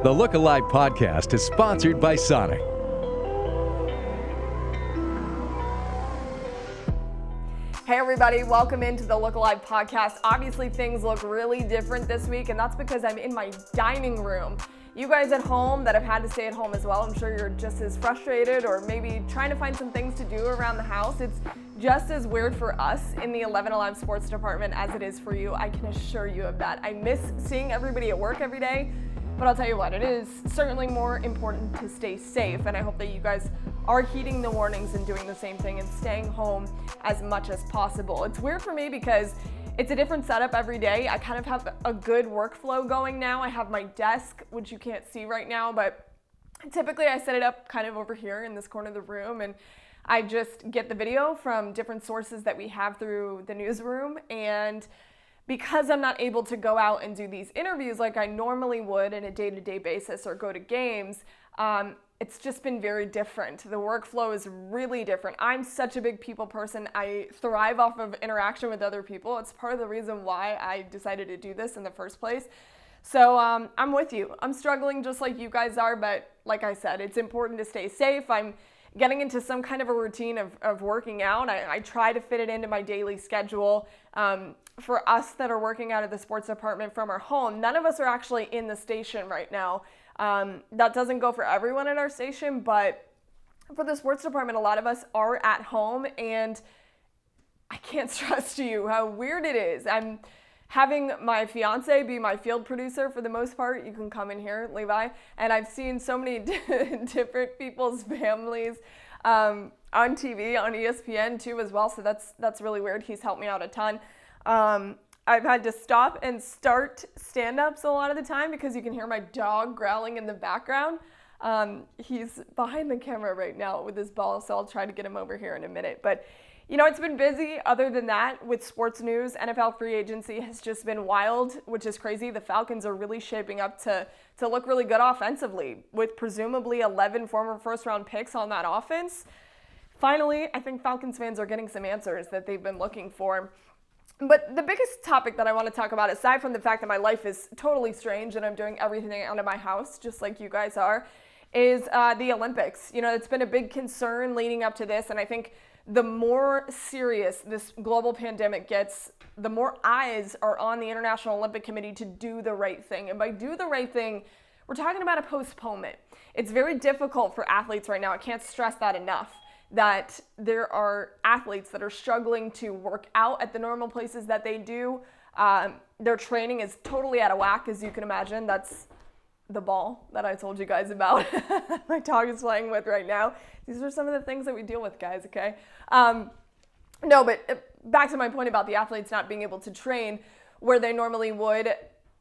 The Look Alive podcast is sponsored by Sonic. Hey everybody, welcome into the Look Alive podcast. Obviously things look really different this week, and that's because I'm in my dining room. You guys at home that have had to stay at home as well, I'm sure you're just as frustrated or maybe trying to find some things to do around the house. It's just as weird for us in the 11 Alive sports department as it is for you. I can assure you of that. I miss seeing everybody at work every day, but I'll tell you what, it is certainly more important to stay safe, and I hope that you guys are heeding the warnings and doing the same thing and staying home as much as possible. It's weird for me because it's a different setup every day. I kind of have a good workflow going now. I have my desk, which you can't see right now, but typically I set it up kind of over here in this corner of the room, and I just get the video from different sources that we have through the newsroom. And because I'm not able to go out and do these interviews like I normally would in a day-to-day basis or go to games, it's just been very different. The workflow is really different. I'm such a big people person. I thrive off of interaction with other people. It's part of the reason why I decided to do this in the first place. So I'm with you. I'm struggling just like you guys are, but like I said, it's important to stay safe. I'm getting into some kind of a routine of working out. I try to fit it into my daily schedule. For us that are working out of the sports department from our home, none of us are actually in the station right now. That doesn't go for everyone at our station, but for the sports department, a lot of us are at home, and I can't stress to you how weird it is. I'm having my fiance be my field producer for the most part. You can come in here, Levi, and I've seen so many different people's families on TV, on ESPN too as well, so that's really weird. He's helped me out a ton. I've had to stop and start stand-ups a lot of the time because you can hear my dog growling in the background. He's behind the camera right now with his ball, so I'll try to get him over here in a minute. But, you know, it's been busy. Other than that, with sports news, NFL free agency has just been wild, which is crazy. The Falcons are really shaping up to look really good offensively with presumably 11 former first-round picks on that offense. Finally, I think Falcons fans are getting some answers that they've been looking for. But the biggest topic that I want to talk about, aside from the fact that my life is totally strange and I'm doing everything out of my house, just like you guys are, is the Olympics. You know, it's been a big concern leading up to this, and I think the more serious this global pandemic gets, the more eyes are on the International Olympic Committee to do the right thing. And by do the right thing, we're talking about a postponement. It's very difficult for athletes right now. I can't stress that enough, that there are athletes that are struggling to work out at the normal places that they do. Their training is totally out of whack, as you can imagine. That's the ball that I told you guys about. My dog is playing with right now. These are some of the things that we deal with, guys, okay? No, but back to my point about the athletes not being able to train where they normally would.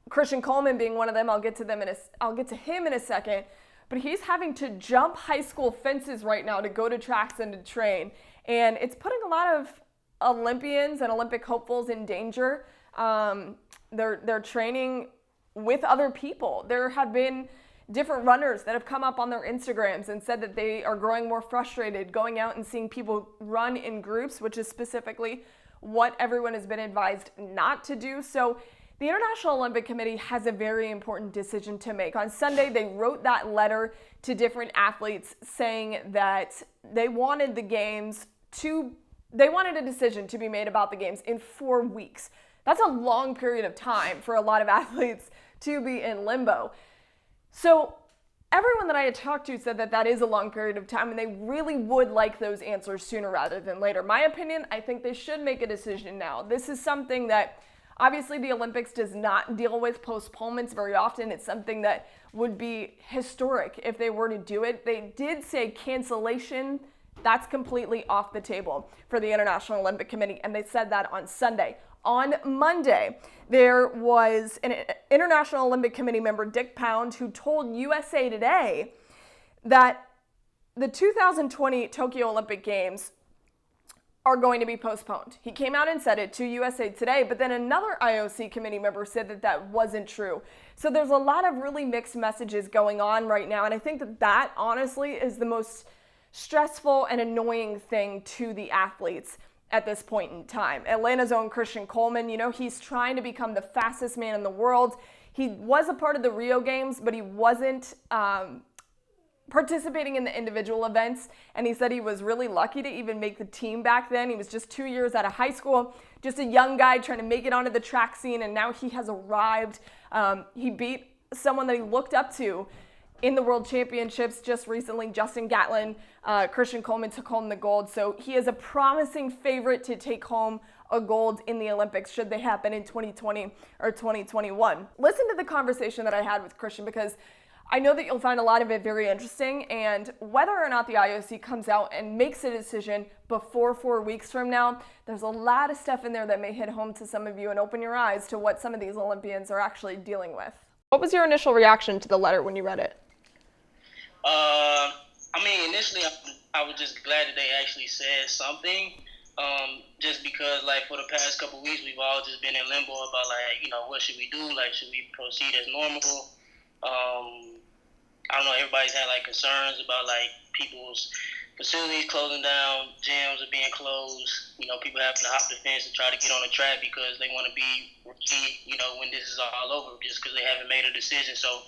Christian Coleman being one of them. I'll get to him in a second. But he's having to jump high school fences right now to go to tracks and to train. And it's putting a lot of Olympians and Olympic hopefuls in danger. They're training with other people. There have been different runners that have come up on their Instagrams and said that they are growing more frustrated going out and seeing people run in groups, which is specifically what everyone has been advised not to do. So the International Olympic Committee has a very important decision to make. On Sunday, they wrote that letter to different athletes saying that they wanted they wanted a decision to be made about the games in 4 weeks. That's a long period of time for a lot of athletes to be in limbo. So everyone that I had talked to said that that is a long period of time, and they really would like those answers sooner rather than later. My opinion, I think they should make a decision now. This is something that obviously the Olympics does not deal with postponements very often. It's something that would be historic if they were to do it. They did say cancellation. That's completely off the table for the International Olympic Committee, and they said that on Sunday. On Monday, there was an International Olympic Committee member, Dick Pound, who told USA Today that the 2020 Tokyo Olympic Games are going to be postponed. He came out and said it to USA Today, but then another IOC committee member said that that wasn't true. So there's a lot of really mixed messages going on right now, and I think that honestly is the most stressful and annoying thing to the athletes at this point in time. Atlanta's own Christian Coleman, he's trying to become the fastest man in the world. He was a part of the Rio Games, but he wasn't participating in the individual events, and he said he was really lucky to even make the team back then. He was just 2 years out of high school, just a young guy trying to make it onto the track scene, and now he has arrived. He beat someone that he looked up to in the World Championships just recently, Justin Gatlin. Christian Coleman took home the gold, so he is a promising favorite to take home a gold in the Olympics should they happen in 2020 or 2021. Listen to the conversation that I had with Christian, because I know that you'll find a lot of it very interesting, and whether or not the IOC comes out and makes a decision before 4 weeks from now, there's a lot of stuff in there that may hit home to some of you and open your eyes to what some of these Olympians are actually dealing with. What was your initial reaction to the letter when you read it? Initially I was just glad that they actually said something, just because, like, for the past couple of weeks, we've all just been in limbo about, like, what should we do? Like, should we proceed as normal? I don't know, everybody's had, like, concerns about, like, people's facilities closing down, gyms are being closed, people having to hop the fence and try to get on the track because they want to be ready, when this is all over, just because they haven't made a decision. So,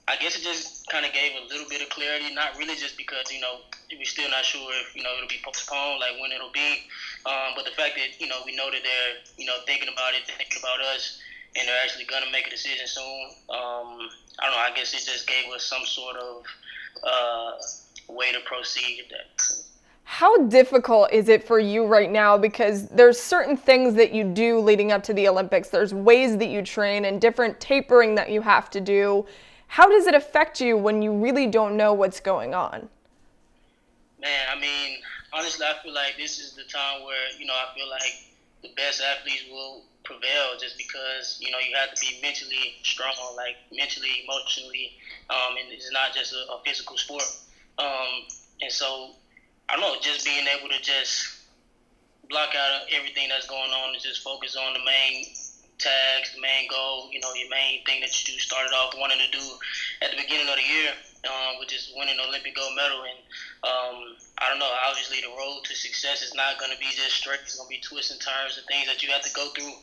I guess it just kind of gave a little bit of clarity, not really just because, we're still not sure if, it'll be postponed, like when it'll be, but the fact that, we know that they're, thinking about it, thinking about us, and they're actually going to make a decision soon. I don't know, I guess it just gave us some sort of way to proceed. How difficult is it for you right now? Because there's certain things that you do leading up to the Olympics. There's ways that you train and different tapering that you have to do. How does it affect you when you really don't know what's going on? Man, honestly, I feel like this is the time where, I feel like the best athletes will prevail, just because, you have to be mentally strong, like mentally, emotionally, and it's not just a physical sport. And so, I don't know, just being able to just block out everything that's going on and just focus on the main tags, the main goal, your main thing that you started off wanting to do at the beginning of the year, which is winning an Olympic gold medal. And I don't know, obviously the road to success is not going to be just straight. It's going to be twists and turns and things that you have to go through.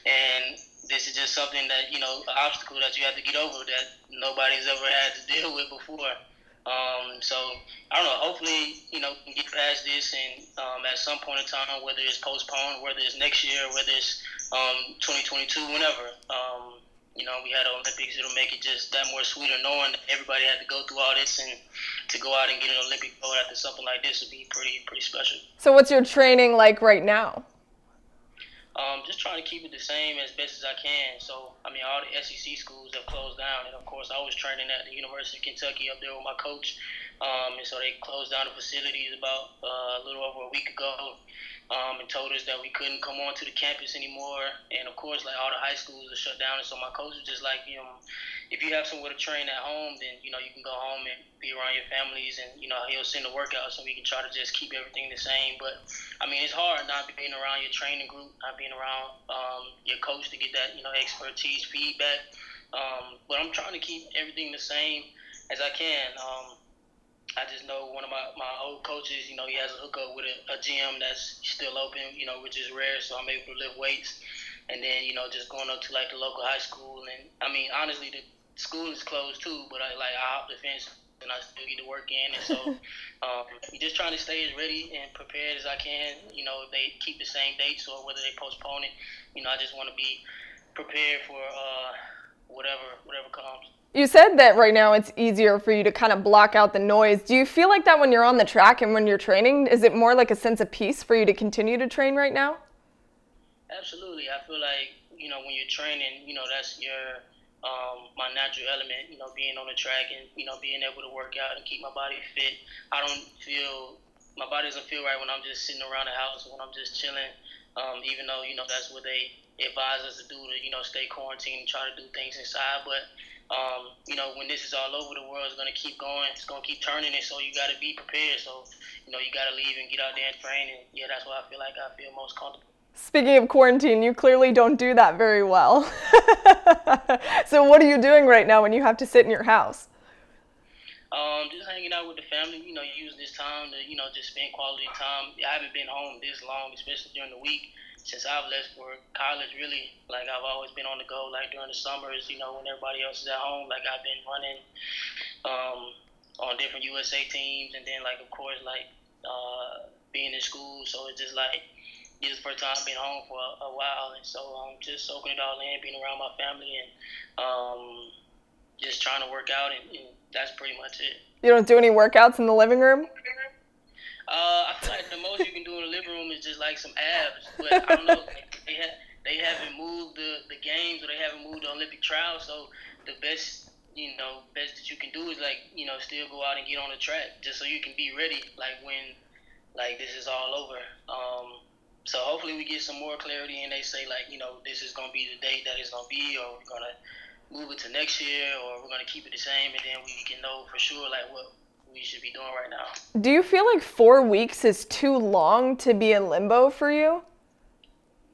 And this is just something that, an obstacle that you have to get over that nobody's ever had to deal with before. So, I don't know, hopefully, we can get past this, and at some point in time, whether it's postponed, whether it's next year, whether it's 2022, whenever, we had the Olympics, it'll make it just that more sweeter knowing that everybody had to go through all this, and to go out and get an Olympic gold after something like this would be pretty special. So what's your training like right now? Just trying to keep it the same as best as I can. So, all the SEC schools have closed down. And, of course, I was training at the University of Kentucky up there with my coach. And so they closed down the facilities about a little over a week ago, and told us that we couldn't come onto the campus anymore. And, of course, like, all the high schools are shut down. And so my coach was just like, if you have somewhere to train at home, then, you can go home and be around your families. And, he'll send a workout so we can try to just keep everything the same. But, it's hard not being around your training group, not being around your coach to get that, expertise, feedback. But I'm trying to keep everything the same as I can. I just know one of my old coaches, he has a hookup with a gym that's still open, which is rare. So I'm able to lift weights. And then, just going up to, like, the local high school. And, honestly, the school is closed, too. But, I hop the fence and I still get to work in. And so just trying to stay as ready and prepared as I can. If they keep the same dates or whether they postpone it, I just want to be prepared for whatever comes. You said that right now it's easier for you to kind of block out the noise. Do you feel like that when you're on the track and when you're training? Is it more like a sense of peace for you to continue to train right now? Absolutely. I feel like, when you're training, that's your my natural element, being on the track and, being able to work out and keep my body fit. My body doesn't feel right when I'm just sitting around the house or when I'm just chilling, even though, that's what they advise us to do, to, stay quarantined and try to do things inside. But, when this is all over, the world is going to keep going. It's going to keep turning, and so you got to be prepared. So, you got to leave and get out there and train. And, yeah, that's why I feel like I feel most comfortable. Speaking of quarantine, you clearly don't do that very well. So what are you doing right now when you have to sit in your house? Just hanging out with the family, using this time to, just spend quality time. I haven't been home this long, especially during the week since I've left for college, really. Like, I've always been on the go, like, during the summers, when everybody else is at home. Like, I've been running um, on different USA teams, and then, like, of course, like, being in school. So it's just, like, this is the first time I've been home for a while. And so just soaking it all in, being around my family, and just trying to work out, and that's pretty much it. You don't do any workouts in the living room? I feel like the most you can do in the living room is just like some abs, but I don't know. They haven't moved the games, or they haven't moved the Olympic trials. So the best that you can do is like still go out and get on the track, just so you can be ready like when like this is all over. So hopefully we get some more clarity, and they say like this is gonna be the date that it's gonna be, or we're gonna move it to next year, or we're gonna keep it the same, and then we can know for sure like what we should be doing right now. Do you feel like 4 weeks is too long to be in limbo for you?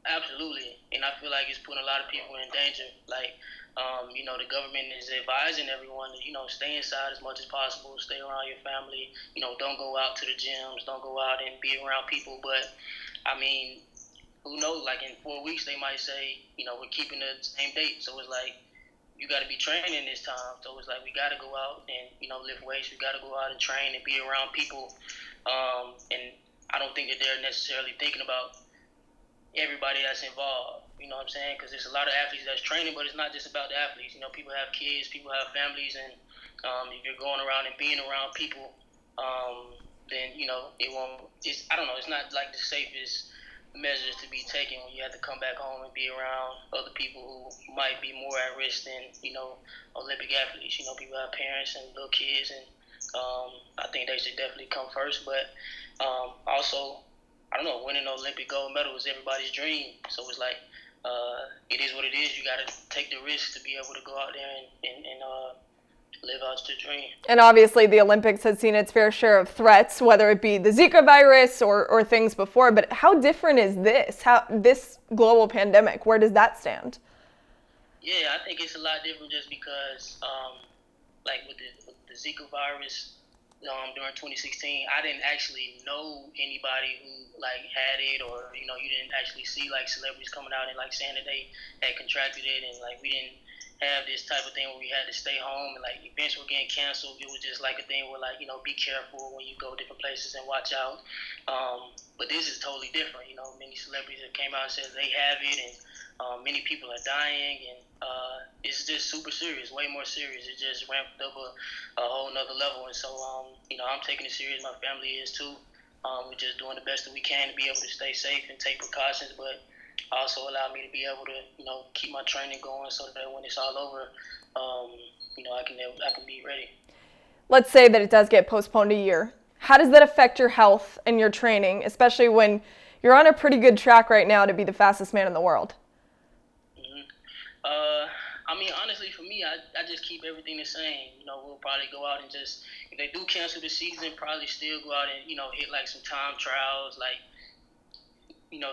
Absolutely, and I feel like it's putting a lot of people in danger. Like, the government is advising everyone to, stay inside as much as possible, stay around your family, don't go out to the gyms, don't go out and be around people. But, I mean, who knows? Like, in 4 weeks, they might say, we're keeping the same date. So it's like, you got to be training this time. So it's like, we got to go out and, lift weights. We got to go out and train and be around people. And I don't think that they're necessarily thinking about everybody that's involved. You know what I'm saying? Because there's a lot of athletes that's training, but it's not just about the athletes. People have kids, people have families, and if you're going around and being around people, then it won't. I don't know. It's not like the safest measures to be taken when you have to come back home and be around other people who might be more at risk than Olympic athletes. People have parents and little kids, and I think they should definitely come first. But also, I don't know, winning an Olympic gold medal is everybody's dream. So it's like, it is what it is. You got to take the risk to be able to go out there and live out your dream. And obviously the Olympics has seen its fair share of threats, whether it be the Zika virus or things before. But how different is this global pandemic? Where does that stand? Yeah, I think it's a lot different just because, like with the Zika virus, during 2016, I didn't actually know anybody who like had it, or you didn't actually see like celebrities coming out and like saying that they had contracted it, and like we didn't have this type of thing where we had to stay home, and like events were getting canceled. It was just like a thing where like be careful when you go different places and watch out. But this is totally different. Many celebrities have came out and said they have it, and many people are dying, and it's just super serious, way more serious. It just ramped up a whole nother level, and so I'm taking it serious. My family is too. We're just doing the best that we can to be able to stay safe and take precautions, but also allow me to be able to keep my training going so that when it's all over, I can be ready. Let's say that it does get postponed a year. How does that affect your health and your training, especially when you're on a pretty good track right now to be the fastest man in the world? I mean, honestly, for me, I just keep everything the same. We'll probably go out and just, if they do cancel the season, probably still go out and, hit like some time trials, like,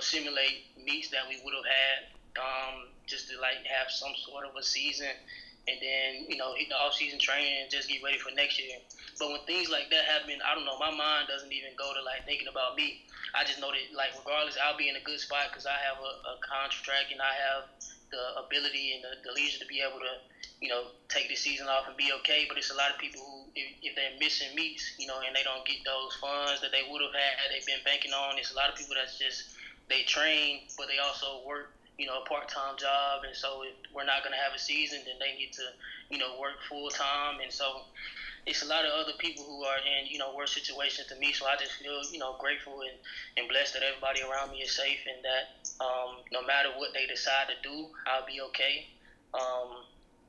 simulate meets that we would have had, just to like have some sort of a season, and then, hit the off-season training and just get ready for next year. But when things like that happen, I don't know, my mind doesn't even go to like thinking about me. I just know that like regardless, I'll be in a good spot because I have a contract, and I have the ability and the leisure to be able to, take the season off and be okay. But it's a lot of people who, if they're missing meets, and they don't get those funds that they would have had, they've been banking on. It's a lot of people that's just, they train, but they also work, a part-time job. And so if we're not going to have a season, then they need to, work full-time. And so it's a lot of other people who are in, worse situations than me. So I just feel, grateful and blessed that everybody around me is safe, and that no matter what they decide to do, I'll be okay.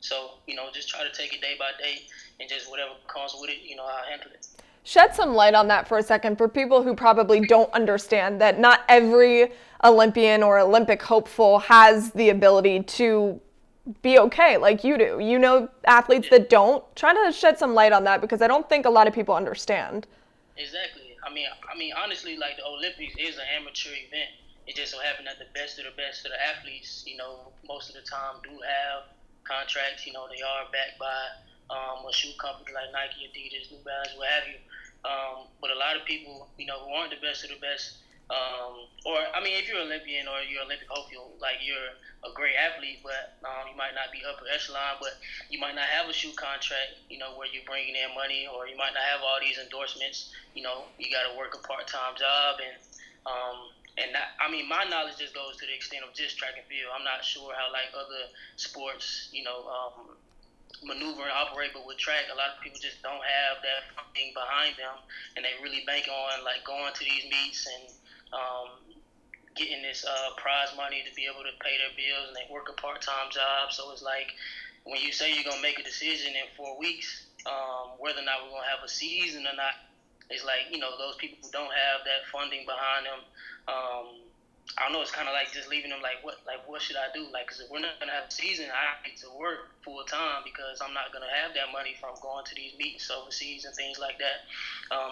So, just try to take it day by day, and just whatever comes with it, I'll handle it. Shed some light on that for a second for people who probably don't understand that not every Olympian or Olympic hopeful has the ability to be okay like you do. Athletes that don't. Try to shed some light on that, because I don't think a lot of people understand. Exactly. I mean, honestly, like the Olympics is an amateur event. It just so happened that the best of the athletes, most of the time do have contracts. They are backed by or shoe companies like Nike, Adidas, New Balance, what have you. But a lot of people, who aren't the best of the best, or I mean, if you're an Olympian or you're Olympic hopeful, like you're a great athlete, but you might not be upper echelon, but you might not have a shoe contract, where you're bringing in money, or you might not have all these endorsements. You got to work a part-time job, and that, I mean, my knowledge just goes to the extent of just track and field. I'm not sure how like other sports, maneuver and operate, but with track, a lot of people just don't have that funding behind them, and they really bank on like going to these meets and getting this prize money to be able to pay their bills, and they work a part-time job. So it's like when you say you're gonna make a decision in 4 weeks, whether or not we're gonna have a season or not, it's like those people who don't have that funding behind them. I don't know. It's kind of like just leaving them like what should I do? Like, 'cause if we're not gonna have a season, I need to work full time because I'm not gonna have that money from going to these meets overseas and things like that.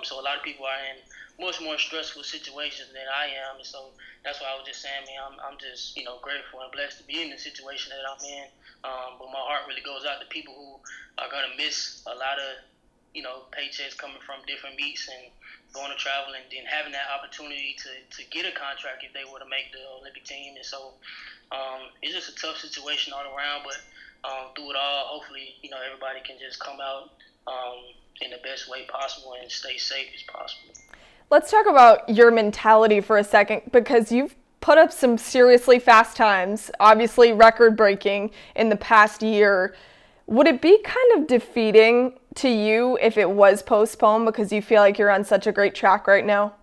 So a lot of people are in much more stressful situations than I am, and so that's why I was just saying, man, I'm just grateful and blessed to be in the situation that I'm in. But my heart really goes out to people who are gonna miss a lot of paychecks coming from different meets and going to travel and then having that opportunity to get a contract if they were to make the Olympic team. And so it's just a tough situation all around, but through it all, hopefully, everybody can just come out in the best way possible and stay safe as possible. Let's talk about your mentality for a second, because you've put up some seriously fast times, obviously record-breaking in the past year. Would it be kind of defeating to you if it was postponed because you feel like you're on such a great track right now?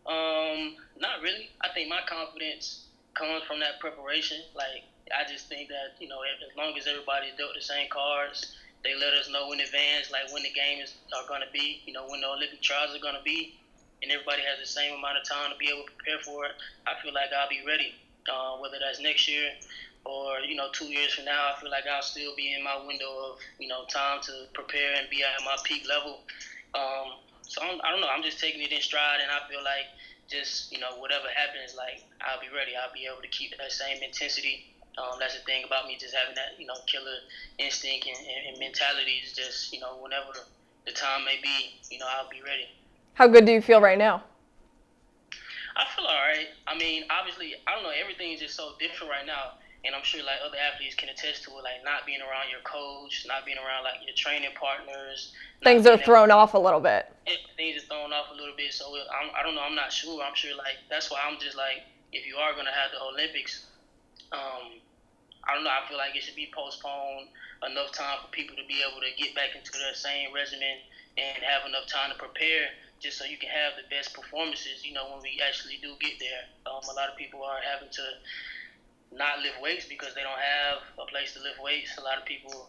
Not really. I think my confidence comes from that preparation. Like, I just think that, as long as everybody's dealt the same cards, they let us know in advance, like when the games are going to be, when the Olympic trials are going to be, and everybody has the same amount of time to be able to prepare for it. I feel like I'll be ready, whether that's next year or 2 years from now. I feel like I'll still be in my window of time to prepare and be at my peak level. So I don't know. I'm just taking it in stride, and I feel like just whatever happens, like I'll be ready. I'll be able to keep that same intensity. That's the thing about me, just having that killer instinct and mentality. Is just whenever the time may be, I'll be ready. How good do you feel right now? I feel all right. I mean, obviously, I don't know. Everything is just so different right now. And I'm sure like other athletes can attest to it, like not being around your coach, not being around like your training partners. Things are thrown off a little bit. Things are thrown off a little bit. So I don't know. I'm not sure. I'm sure like that's why I'm just like, if you are going to have the Olympics, I don't know. I feel like it should be postponed enough time for people to be able to get back into their same regimen and have enough time to prepare, just so you can have the best performances, when we actually do get there. A lot of people are having to not lift weights because they don't have a place to lift weights. A lot of people,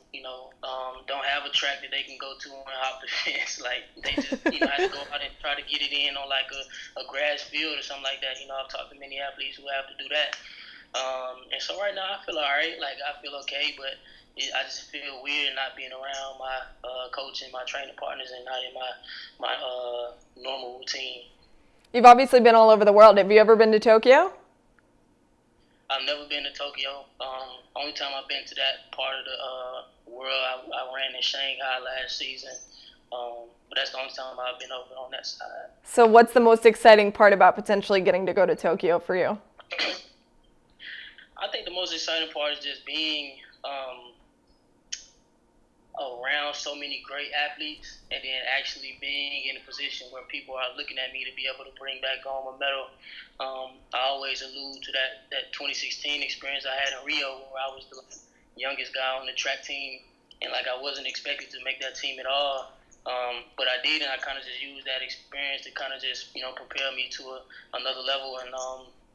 don't have a track that they can go to and hop the fence. Like, they just, have to go out and try to get it in on like a grass field or something like that. I've talked to many athletes who have to do that. And so right now I feel all right. Like, I feel okay, but I just feel weird not being around my coach and my training partners and not in my normal routine. You've obviously been all over the world. Have you ever been to Tokyo? I've never been to Tokyo. Only time I've been to that part of the world, I ran in Shanghai last season. But that's the only time I've been over on that side. So what's the most exciting part about potentially getting to go to Tokyo for you? I think the most exciting part is just being around so many great athletes, and then actually being in a position where people are looking at me to be able to bring back home a medal. I always allude to that 2016 experience I had in Rio, where I was the youngest guy on the track team, and like I wasn't expected to make that team at all. But I did, and I kind of just used that experience to kind of just propel me to another level, and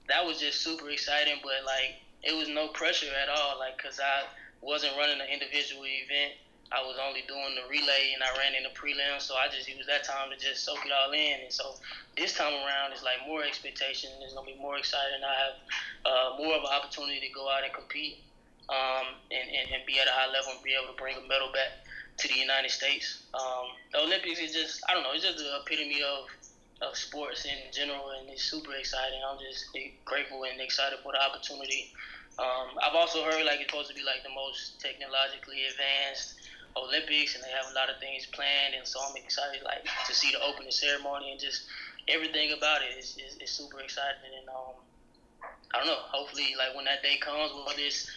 that was just super exciting. But like, it was no pressure at all, like, because I wasn't running an individual event. I was only doing the relay, and I ran in the prelim, so I just used that time to just soak it all in. And so this time around, it's like more expectation. It's going to be more exciting. I have more of an opportunity to go out and compete and be at a high level and be able to bring a medal back to the United States. The Olympics is just, I don't know, it's just the epitome of sports in general, and it's super exciting. I'm just grateful and excited for the opportunity I've also heard like it's supposed to be like the most technologically advanced Olympics, and they have a lot of things planned, and so I'm excited like to see the opening ceremony and just everything about it is super exciting. And I don't know, hopefully like when that day comes, whether it's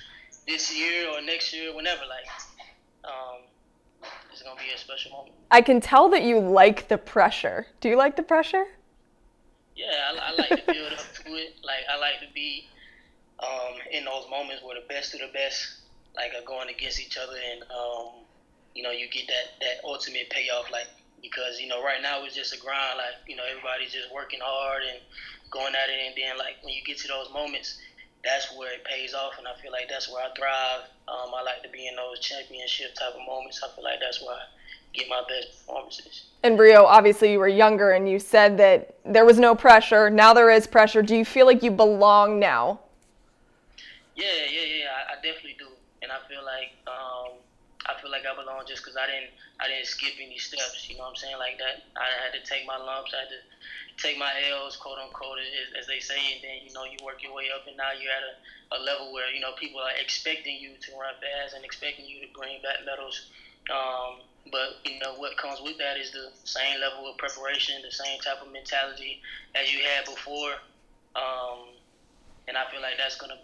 this year or next year, whenever, like it's gonna be a special moment. I can tell that you like the pressure. Do you like the pressure? Yeah, I like to build up to it. Like I like to be in those moments where the best of the best like are going against each other, and you get that ultimate payoff, like, because right now it's just a grind, like everybody's just working hard and going at it, and then like when you get to those moments, that's where it pays off, and I feel like that's where I thrive. I like to be in those championship type of moments. I feel like that's where I get my best performances. In Rio, obviously you were younger and you said that there was no pressure. Now there is pressure. Do you feel like you belong now? Yeah. I definitely do, and I feel like I belong just because I didn't skip any steps. You know what I'm saying? Like that, I had to take my lumps. I had to take my L's, quote unquote, as they say, and then you work your way up, and now you're at a level where people are expecting you to run fast and expecting you to bring back medals. But what comes with that is the same level of preparation, the same type of mentality as you had before. And I feel like that's gonna,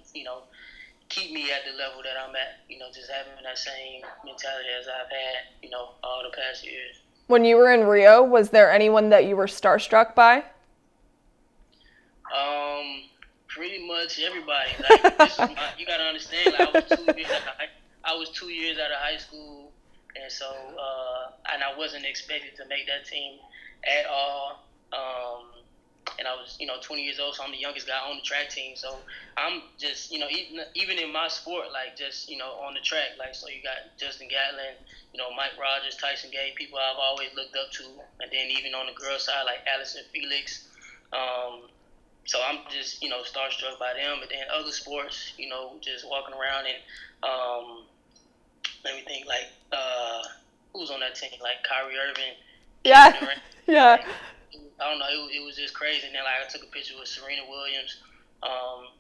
keep me at the level that I'm at, just having that same mentality as I've had, all the past years. When you were in Rio, was there anyone that you were starstruck by? Pretty much everybody. Like, you gotta understand, like, I was 2 years out of high school, and so and I wasn't expected to make that team at all. And I was 20 years old, so I'm the youngest guy on the track team. So I'm just even in my sport, like just on the track, like, so you got Justin Gatlin, Mike Rogers, Tyson Gay, people I've always looked up to, and then even on the girls side, like Allison Felix. So I'm just starstruck by them. But then other sports, just walking around, and let me think, like who's on that team, like Kyrie Irving. Yeah. Yeah. I don't know. It was just crazy. And then like I took a picture with Serena Williams.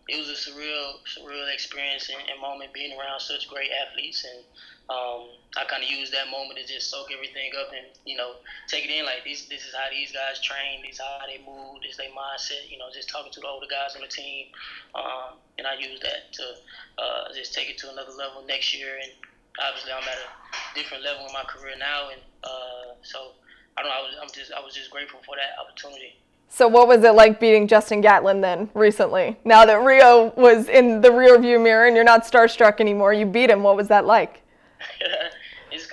It was a surreal experience and moment being around such great athletes, and I kind of used that moment to just soak everything up and take it in. Like this is how these guys train. This is how they move. This is their mindset. Just talking to the older guys on the team, and I used that to just take it to another level next year. And obviously I'm at a different level in my career now, and so. I don't know. I was just grateful for that opportunity. So what was it like beating Justin Gatlin then recently? Now that Rio was in the rearview mirror and you're not starstruck anymore, you beat him. What was that like? It's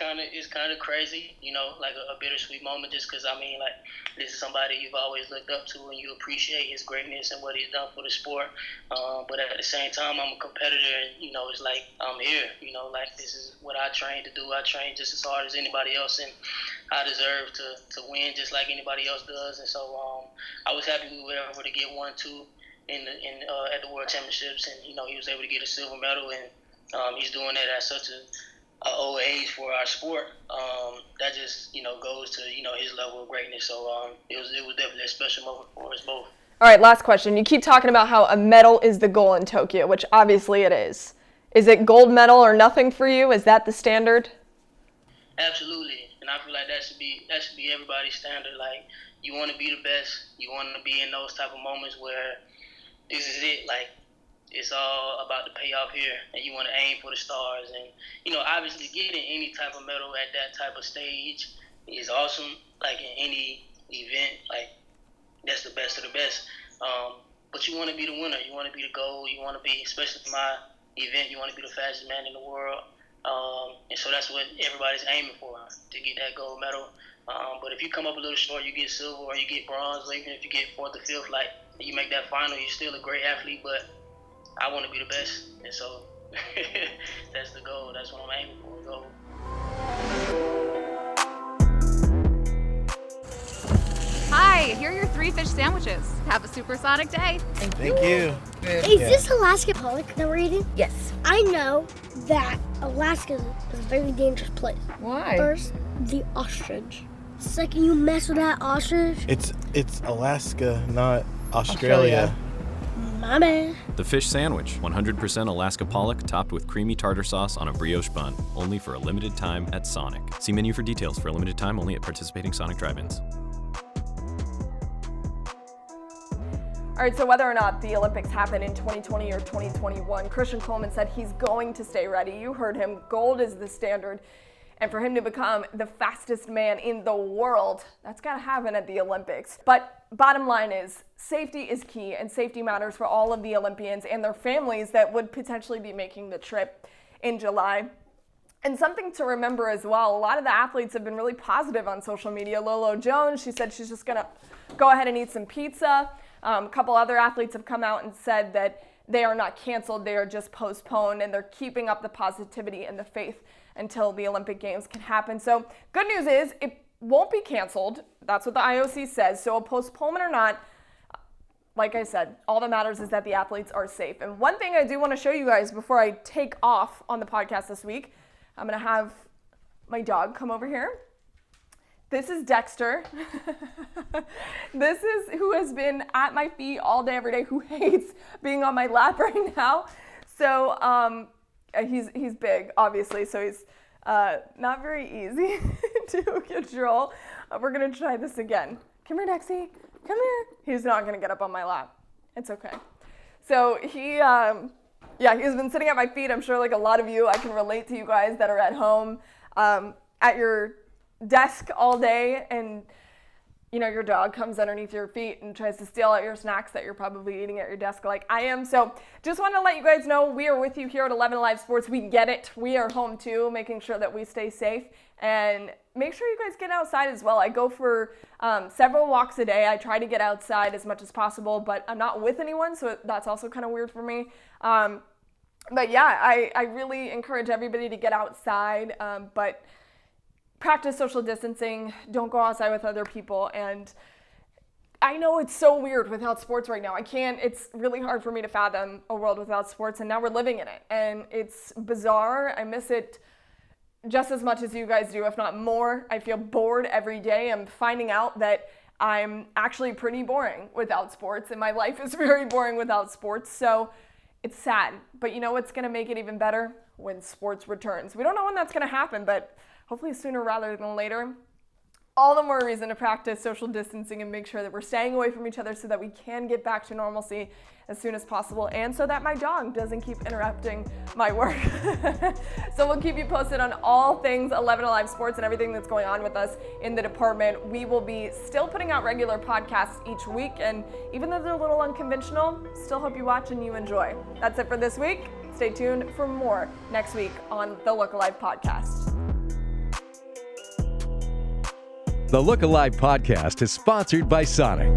kind of crazy, like a bittersweet moment, just because like this is somebody you've always looked up to and you appreciate his greatness and what he's done for the sport. But at the same time, I'm a competitor, and it's like I'm here. Like this is what I train to do. I train just as hard as anybody else, and I deserve to win just like anybody else does. And so I was happy we were able to get 1-2 at the World Championships, and he was able to get a silver medal, and he's doing that at such a old age for our sport. That just goes to his level of greatness. So it was definitely a special moment for us both. All right, last question. You keep talking about how a medal is the goal in Tokyo, which obviously it is. Is it gold medal or nothing for you? Is that the standard? Absolutely, and I feel like that should be everybody's standard. Like, you want to be the best. You want to be in those type of moments where this is it. Like, it's all about the payoff here, and you want to aim for the stars. And obviously, getting any type of medal at that type of stage is awesome. Like in any event, like that's the best of the best. But you want to be the winner. You want to be the goal. You want to be, especially for my event, you want to be the fastest man in the world. And so that's what everybody's aiming for, to get that gold medal. But if you come up a little short, you get silver or you get bronze, or even if you get 4th or 5th, like you make that final, you're still a great athlete. But I want to be the best, and so that's the goal. That's what I'm aiming for, the goal. Hi, here are your 3 fish sandwiches. Have a supersonic day. Thank you. Is this Alaska public that we're eating? Yes. I know that Alaska is a very dangerous place. Why? First, the ostrich. Second, you mess with that ostrich. It's Alaska, not Australia. My man. The fish sandwich, 100% Alaska pollock topped with creamy tartar sauce on a brioche bun, only for a limited time at Sonic. See menu for details. For a limited time only at participating Sonic drive-ins. All right, so whether or not the Olympics happen in 2020 or 2021, Christian Coleman said he's going to stay ready. You heard him. Gold is the standard. And for him to become the fastest man in the world, that's got to happen at the Olympics. But bottom line is, safety is key, and safety matters for all of the Olympians and their families that would potentially be making the trip in July. And something to remember as well, a lot of the athletes have been really positive on social media. Lolo Jones, she said she's just going to go ahead and eat some pizza. A couple other athletes have come out and said that they are not canceled, they are just postponed, and they're keeping up the positivity and the faith until the Olympic Games can happen. So good news is it won't be canceled. That's what the IOC says. So a postponement or not, like I said, all that matters is that the athletes are safe. And one thing I do want to show you guys before I take off on the podcast this week, I'm going to have my dog come over here. This is Dexter. This is who has been at my feet all day, every day, who hates being on my lap right now. So he's big, obviously, so he's not very easy to control. We're going to try this again. Come here, Dexy. Come here. He's not going to get up on my lap. It's okay. So he's been sitting at my feet. I'm sure like a lot of you, I can relate to you guys that are at home at your desk all day, and you know your dog comes underneath your feet and tries to steal out your snacks that you're probably eating at your desk like I am. So just want to let you guys know we are with you here at 11 Alive Sports. We get it. We are home too, making sure that we stay safe, and make sure you guys get outside as well. I go for several walks a day. I try to get outside as much as possible, but I'm not with anyone, so that's also kind of weird for me. But yeah, I really encourage everybody to get outside, but practice social distancing, don't go outside with other people. And I know it's so weird without sports right now. It's really hard for me to fathom a world without sports, and now we're living in it. And it's bizarre. I miss it just as much as you guys do, if not more. I feel bored every day. I'm finding out that I'm actually pretty boring without sports, and my life is very boring without sports. So it's sad. But you know what's going to make it even better? When sports returns. We don't know when that's going to happen, but hopefully sooner rather than later. All the more reason to practice social distancing and make sure that we're staying away from each other so that we can get back to normalcy as soon as possible, and so that my dog doesn't keep interrupting my work. So we'll keep you posted on all things 11 Alive Sports and everything that's going on with us in the department. We will be still putting out regular podcasts each week, and even though they're a little unconventional, still hope you watch and you enjoy. That's it for this week. Stay tuned for more next week on the Look Alive podcast. The Look Alive podcast is sponsored by Sonic.